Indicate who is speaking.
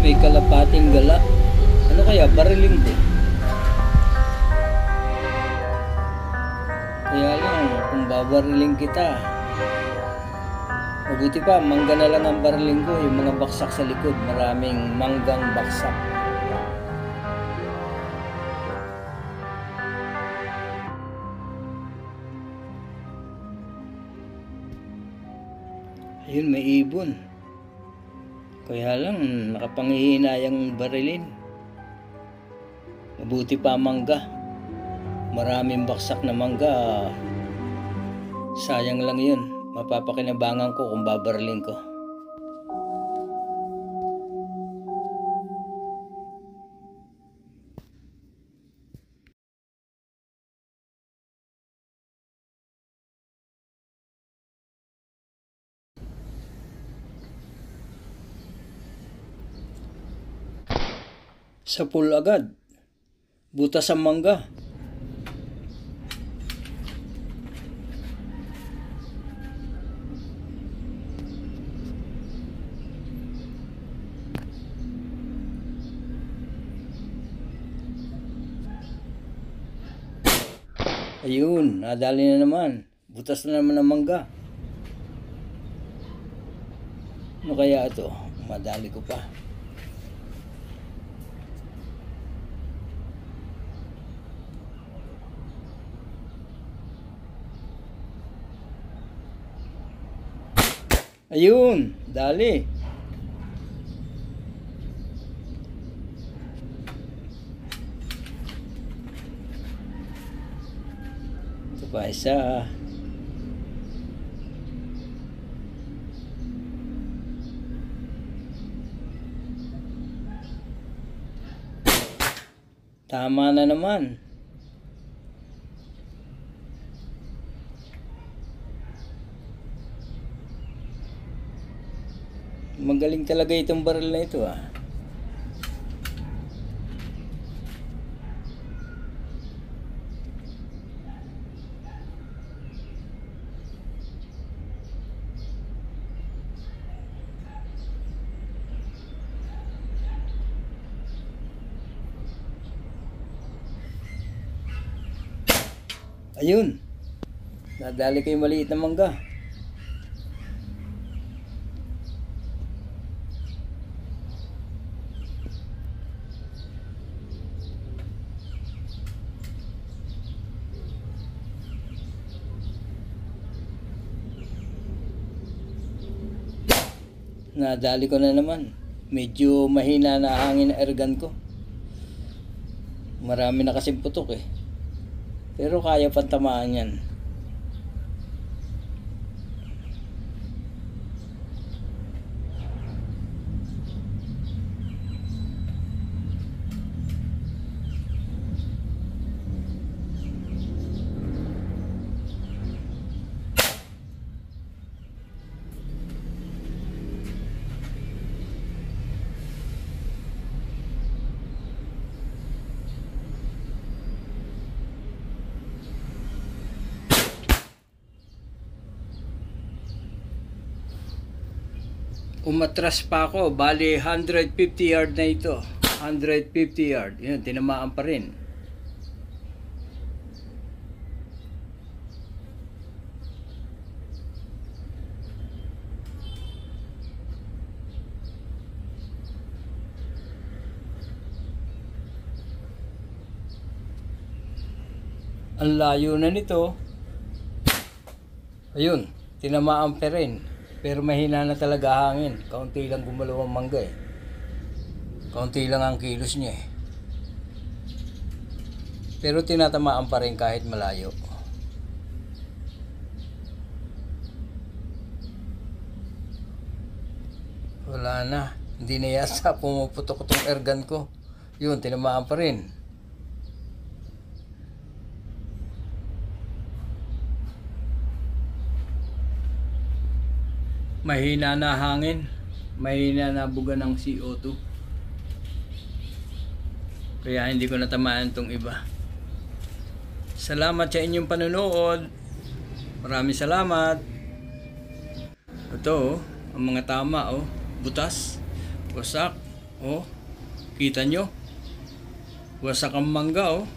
Speaker 1: May kalapating gala. Ano kaya? Bariling ko. Kaya lang, kung babariling kita, mabuti pa, mangga na lang ang bariling ko. Yung mga baksak sa likod, maraming manggang baksak. Ayun, may ibon. Kaya lang, nakapangihinayang barilin. Mabuti pa mangga. Maraming baksak na mangga. Sayang lang yun. Mapapakinabangan ko kung babarilin ko. Sa pool agad. Butas ang mangga. Ayun, nadali na naman. Butas na naman ang mangga. Ano kaya ito? Madali ko pa. Ayun, dali. Ito pa isa. Tama na naman. Magaling talaga itong baril na ito ah. Ayun. Nadali ko yung maliit na mangga. Nadali ko na naman. Medyo mahina na hangin na airgun ko. Marami na kasing putok eh. Pero kaya pantamaan yan. Umatras pa ako, bali 150 yard na ito. 150 yard, yun, tinamaan pa rin. Ang layo na nito. Ayun, tinamaan pa rin. Pero mahina na talaga hangin. Kaunti lang gumalaw ang mangga eh. Kaunti lang ang kilos niya eh. Pero tinatamaan pa rin kahit malayo. Wala na. Hindi na yata pumuputok itong airgun ko. Yun, tinamaan pa rin. Mahina na hangin, mahina na buga ng CO2. Kaya hindi ko natamaan tong iba. Salamat sa inyong panonood. Maraming salamat. Ito oh, ang mga tama oh, butas, wasak. Oh, kita nyo? Wasak ang mangga oh.